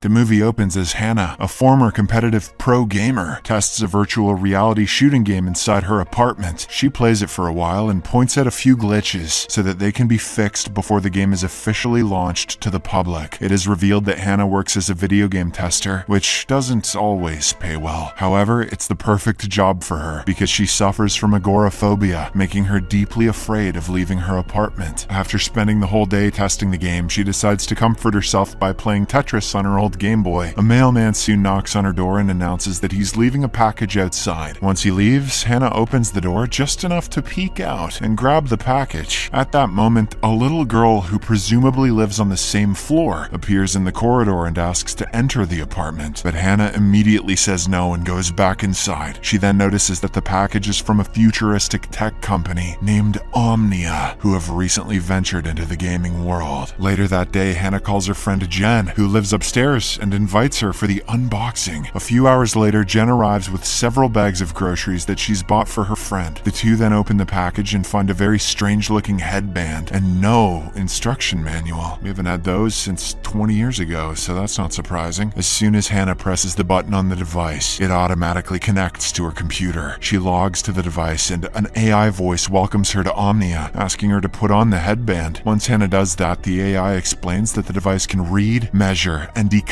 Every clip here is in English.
The movie opens as Hana, a former competitive pro gamer, tests a virtual reality shooting game inside her apartment. She plays it for a while and points out a few glitches so that they can be fixed before the game is officially launched to the public. It is revealed that Hana works as a video game tester, which doesn't always pay well. However, it's the perfect job for her because she suffers from agoraphobia, making her deeply afraid of leaving her apartment. After spending the whole day testing the game, she decides to comfort herself by playing Tetris on her old Game Boy. A mailman soon knocks on her door and announces that he's leaving a package outside. Once he leaves, Hana opens the door just enough to peek out and grab the package. At that moment, a little girl who presumably lives on the same floor appears in the corridor and asks to enter the apartment, but Hana immediately says no and goes back inside. She then notices that the package is from a futuristic tech company named Omnia, who have recently ventured into the gaming world. Later that day, Hana calls her friend Jen, who lives upstairs, and invites her for the unboxing. A few hours later, Jen arrives with several bags of groceries that she's bought for her friend. The two then open the package and find a very strange-looking headband and no instruction manual. We haven't had those since 20 years ago, so that's not surprising. As soon as Hana presses the button on the device, it automatically connects to her computer. She logs to the device and an AI voice welcomes her to Omnia, asking her to put on the headband. Once Hana does that, the AI explains that the device can read, measure, and decode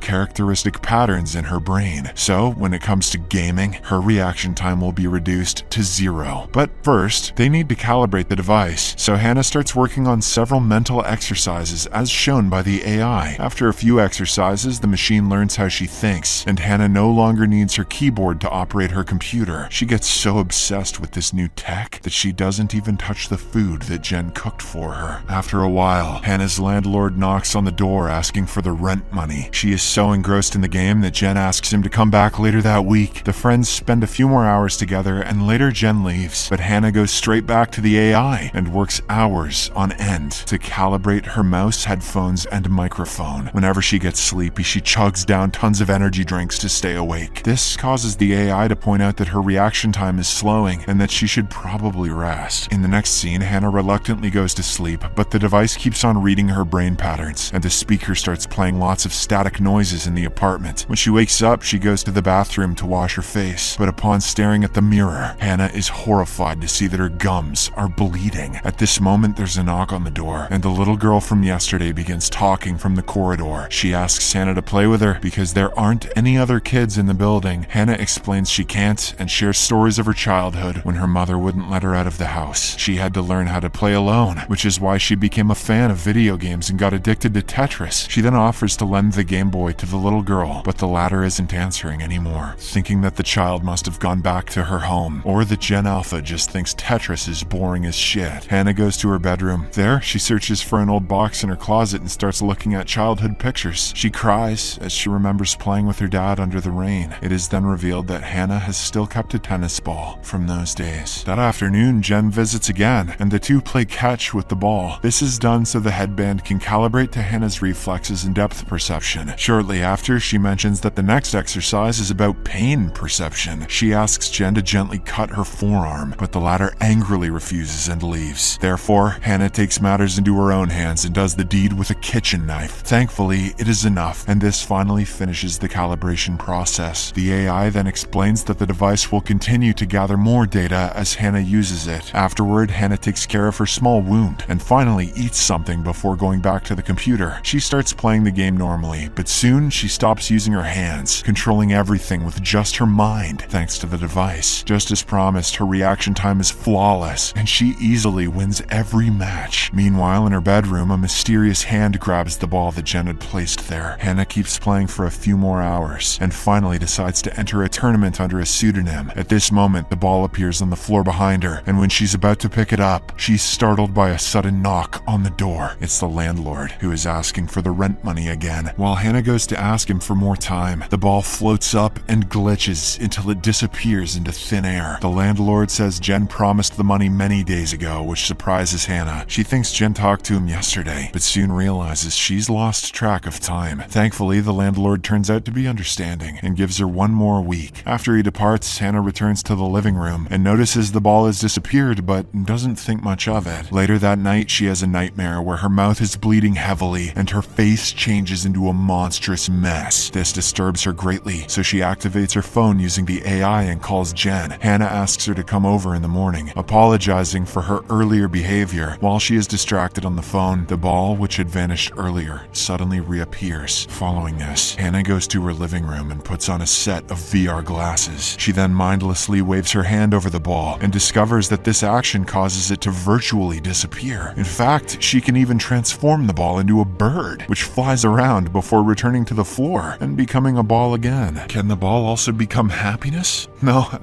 characteristic patterns in her brain. So, when it comes to gaming, her reaction time will be reduced to 0. But first, they need to calibrate the device. So Hana starts working on several mental exercises as shown by the AI. After a few exercises, the machine learns how she thinks, and Hana no longer needs her keyboard to operate her computer. She gets so obsessed with this new tech that she doesn't even touch the food that Jen cooked for her. After a while, Hana's landlord knocks on the door asking for the rent money. She is so engrossed in the game that Jen asks him to come back later that week. The friends spend a few more hours together and later Jen leaves, but Hana goes straight back to the AI and works hours on end to calibrate her mouse, headphones, and microphone. Whenever she gets sleepy, she chugs down tons of energy drinks to stay awake. This causes the AI to point out that her reaction time is slowing and that she should probably rest. In the next scene, Hana reluctantly goes to sleep, but the device keeps on reading her brain patterns, and the speaker starts playing lots of static noises in the apartment. When she wakes up, she goes to the bathroom to wash her face, but upon staring at the mirror, Hana is horrified to see that her gums are bleeding. At this moment, there's a knock on the door, and the little girl from yesterday begins talking from the corridor. She asks Hana to play with her because there aren't any other kids in the building. Hana explains she can't and shares stories of her childhood when her mother wouldn't let her out of the house. She had to learn how to play alone, which is why she became a fan of video games and got addicted to Tetris. She then offers to lend the Game Boy to the little girl, but the latter isn't answering anymore, thinking that the child must have gone back to her home, or that Gen Alpha just thinks Tetris is boring as shit. Hana goes to her bedroom. There, she searches for an old box in her closet and starts looking at childhood pictures. She cries as she remembers playing with her dad under the rain. It is then revealed that Hana has still kept a tennis ball from those days. That afternoon, Jen visits again, and the two play catch with the ball. This is done so the headband can calibrate to Hana's reflexes and depth perception. Shortly after, she mentions that the next exercise is about pain perception. She asks Jen to gently cut her forearm, but the latter angrily refuses and leaves. Therefore, Hana takes matters into her own hands and does the deed with a kitchen knife. Thankfully, it is enough, and this finally finishes the calibration process. The AI then explains that the device will continue to gather more data as Hana uses it. Afterward, Hana takes care of her small wound and finally eats something before going back to the computer. She starts playing the game normally, but soon she stops using her hands, controlling everything with just her mind thanks to the device. Just as promised, her reaction time is flawless, and she easily wins every match. Meanwhile, in her bedroom, a mysterious hand grabs the ball that Jen had placed there. Hana keeps playing for a few more hours, and finally decides to enter a tournament under a pseudonym. At this moment, the ball appears on the floor behind her, and when she's about to pick it up, she's startled by a sudden knock on the door. It's the landlord, who is asking for the rent money again. While Hana goes to ask him for more time, the ball floats up and glitches until it disappears into thin air. The landlord says Jen promised the money many days ago, which surprises Hana. She thinks Jen talked to him yesterday, but soon realizes she's lost track of time. Thankfully, the landlord turns out to be understanding and gives her one more week. After he departs, Hana returns to the living room and notices the ball has disappeared, but doesn't think much of it. Later that night, she has a nightmare where her mouth is bleeding heavily and her face changes into into a monstrous mess. This disturbs her greatly, so she activates her phone using the AI and calls Jen. Hana asks her to come over in the morning, apologizing for her earlier behavior. While she is distracted on the phone, the ball, which had vanished earlier, suddenly reappears. Following this, Hana goes to her living room and puts on a set of VR glasses. She then mindlessly waves her hand over the ball and discovers that this action causes it to virtually disappear. In fact, she can even transform the ball into a bird, which flies around before returning to the floor and becoming a ball again. Can the ball also become happiness? No.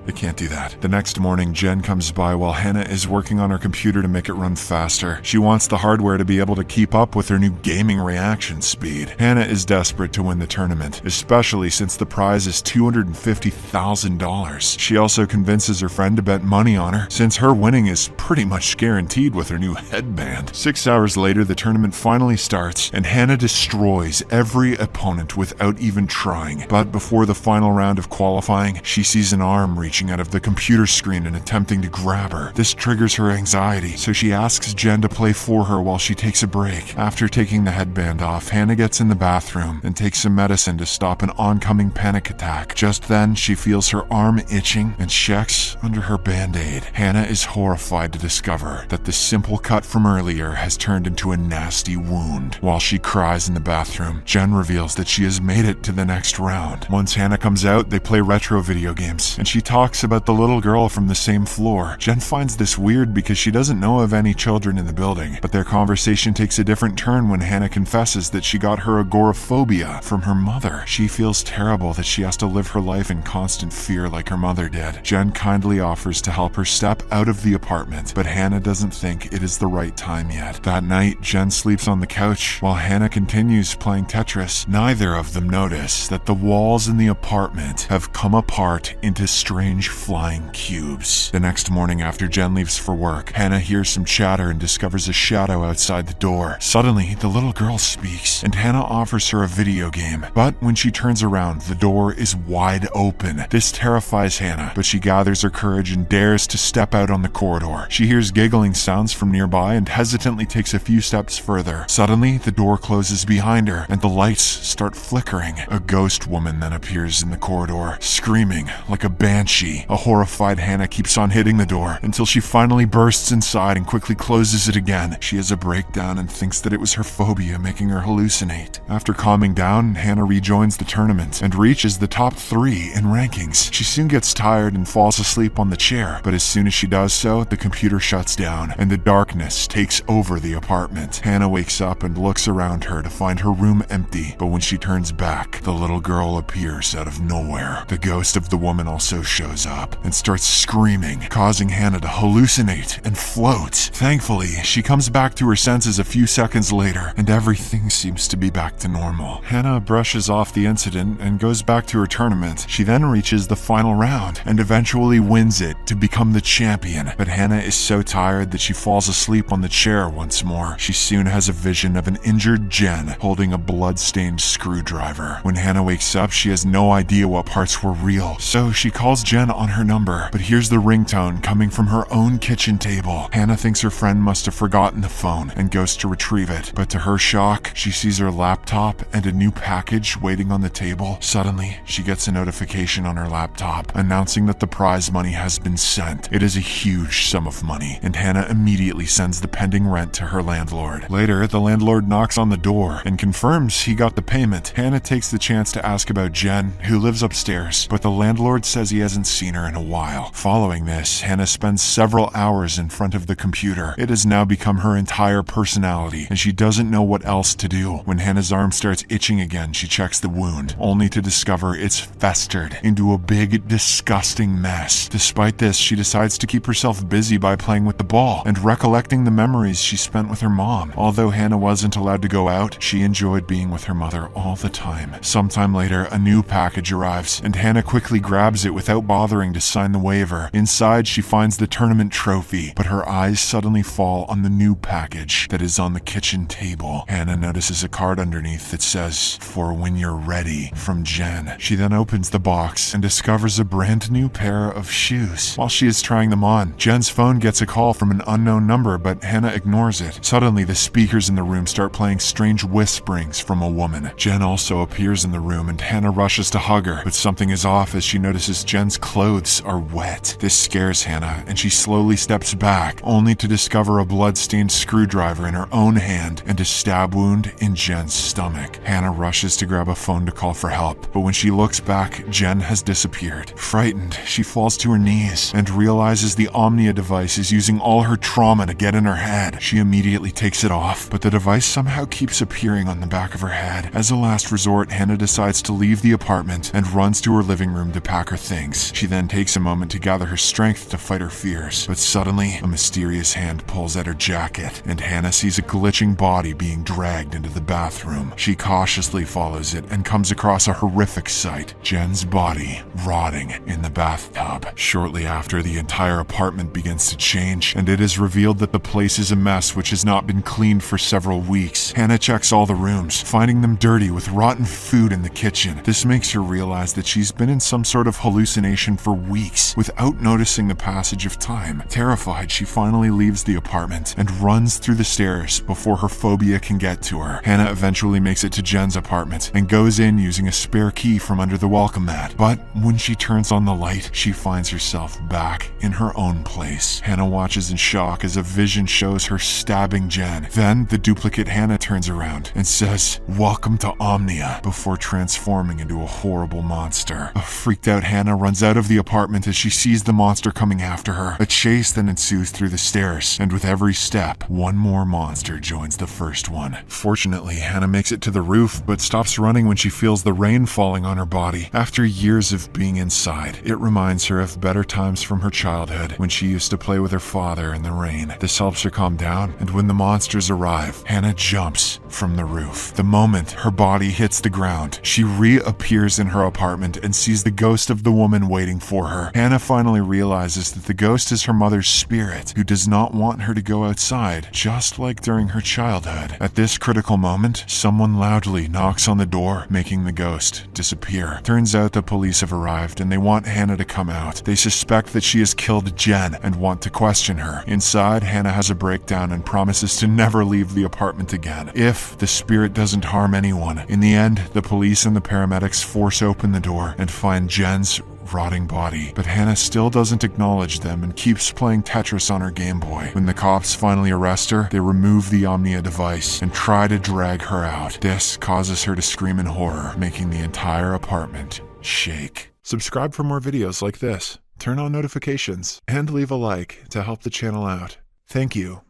It can't do that. The next morning, Jen comes by while Hana is working on her computer to make it run faster. She wants the hardware to be able to keep up with her new gaming reaction speed. Hana is desperate to win the tournament, especially since the prize is $250,000. She also convinces her friend to bet money on her, since her winning is pretty much guaranteed with her new headband. 6 hours later, the tournament finally starts, and Hana destroys every opponent without even trying. But before the final round of qualifying, she sees an arm reaching out of the computer screen and attempting to grab her. This triggers her anxiety, so she asks Jen to play for her while she takes a break. After taking the headband off, Hana gets in the bathroom and takes some medicine to stop an oncoming panic attack. Just then, she feels her arm itching and checks under her band-aid. Hana is horrified to discover that the simple cut from earlier has turned into a nasty wound. While she cries in the bathroom, Jen reveals that she has made it to the next round. Once Hana comes out, they play retro video games, and she talks about the little girl from the same floor. Jen finds this weird because she doesn't know of any children in the building, but their conversation takes a different turn when Hana confesses that she got her agoraphobia from her mother. She feels terrible that she has to live her life in constant fear like her mother did. Jen kindly offers to help her step out of the apartment, but Hana doesn't think it is the right time yet. That night, Jen sleeps on the couch while Hana continues playing Tetris. Neither of them notice that the walls in the apartment have come apart into strange flying cubes. The next morning after Jen leaves for work, Hana hears some chatter and discovers a shadow outside the door. Suddenly, the little girl speaks, and Hana offers her a video game. But when she turns around, the door is wide open. This terrifies Hana, but she gathers her courage and dares to step out on the corridor. She hears giggling sounds from nearby and hesitantly takes a few steps further. Suddenly, the door closes behind her, and the lights start flickering. A ghost woman then appears in the corridor, screaming like a banshee. A horrified Hana keeps on hitting the door until she finally bursts inside and quickly closes it again. She has a breakdown and thinks that it was her phobia making her hallucinate. After calming down, Hana rejoins the tournament and reaches the top 3 in rankings. She soon gets tired and falls asleep on the chair, but as soon as she does so, the computer shuts down and the darkness takes over the apartment. Hana wakes up and looks around her to find her room empty, but when she turns back, the little girl appears out of nowhere. The ghost of the woman also shows up and starts screaming, causing Hana to hallucinate and float. Thankfully, she comes back to her senses a few seconds later, and everything seems to be back to normal. Hana brushes off the incident and goes back to her tournament. She then reaches the final round and eventually wins it to become the champion. But Hana is so tired that she falls asleep on the chair once more. She soon has a vision of an injured Jen holding a blood-stained screwdriver. When Hana wakes up, she has no idea what parts were real, so she calls Jen on her number, but hears the ringtone coming from her own kitchen table. Hana thinks her friend must have forgotten the phone and goes to retrieve it, but to her shock, she sees her laptop and a new package waiting on the table. Suddenly, she gets a notification on her laptop announcing that the prize money has been sent. It is a huge sum of money, and Hana immediately sends the pending rent to her landlord. Later, the landlord knocks on the door and confirms he got the payment. Hana takes the chance to ask about Jen, who lives upstairs, but the landlord says he hasn't seen her in a while. Following this, Hana spends several hours in front of the computer. It has now become her entire personality, and she doesn't know what else to do. When Hana's arm starts itching again, she checks the wound, only to discover it's festered into a big, disgusting mess. Despite this, she decides to keep herself busy by playing with the ball and recollecting the memories she spent with her mom. Although Hana wasn't allowed to go out, she enjoyed being with her mother all the time. Sometime later, a new package arrives, and Hana quickly grabs it without bothering bothering to sign the waiver. Inside, she finds the tournament trophy, but her eyes suddenly fall on the new package that is on the kitchen table. Hana notices a card underneath that says, "For when you're ready," from Jen. She then opens the box and discovers a brand new pair of shoes. While she is trying them on, Jen's phone gets a call from an unknown number, but Hana ignores it. Suddenly, the speakers in the room start playing strange whisperings from a woman. Jen also appears in the room and Hana rushes to hug her, but something is off as she notices Jen's clothes are wet. This scares Hana and she slowly steps back, only to discover a blood-stained screwdriver in her own hand and a stab wound in Jen's stomach. Hana rushes to grab a phone to call for help, but when she looks back, Jen has disappeared. Frightened, she falls to her knees and realizes the Omnia device is using all her trauma to get in her head. She immediately takes it off, but the device somehow keeps appearing on the back of her head. As a last resort, Hana decides to leave the apartment and runs to her living room to pack her things. She then takes a moment to gather her strength to fight her fears, but suddenly a mysterious hand pulls at her jacket and Hana sees a glitching body being dragged into the bathroom. She cautiously follows it and comes across a horrific sight: Jen's body rotting in the bathtub. Shortly after, the entire apartment begins to change and it is revealed that the place is a mess which has not been cleaned for several weeks. Hana checks all the rooms, finding them dirty with rotten food in the kitchen. This makes her realize that she's been in some sort of hallucination for weeks without noticing the passage of time. Terrified, she finally leaves the apartment and runs through the stairs before her phobia can get to her. Hana eventually makes it to Jen's apartment and goes in using a spare key from under the welcome mat. But when she turns on the light, she finds herself back in her own place. Hana watches in shock as a vision shows her stabbing Jen. Then the duplicate Hana turns around and says, "Welcome to Omnia," before transforming into a horrible monster. A freaked out Hana runs out of the apartment as she sees the monster coming after her. A chase then ensues through the stairs, and with every step, one more monster joins the first one. Fortunately, Hana makes it to the roof, but stops running when she feels the rain falling on her body. After years of being inside, it reminds her of better times from her childhood when she used to play with her father in the rain. This helps her calm down, and when the monsters arrive, Hana jumps from the roof. The moment her body hits the ground, she reappears in her apartment and sees the ghost of the woman waiting for her. Hana finally realizes that the ghost is her mother's spirit, who does not want her to go outside, just like during her childhood. At this critical moment, someone loudly knocks on the door, making the ghost disappear. Turns out the police have arrived and they want Hana to come out. They suspect that she has killed Jen and want to question her. Inside, Hana has a breakdown and promises to never leave the apartment again if the spirit doesn't harm anyone. In the end, the police and the paramedics force open the door and find Jen's rotting body, but Hana still doesn't acknowledge them and keeps playing Tetris on her Game Boy. When the cops finally arrest her, they remove the Omnia device and try to drag her out. This causes her to scream in horror, making the entire apartment shake. Subscribe for more videos like this, turn on notifications, and leave a like to help the channel out. Thank you.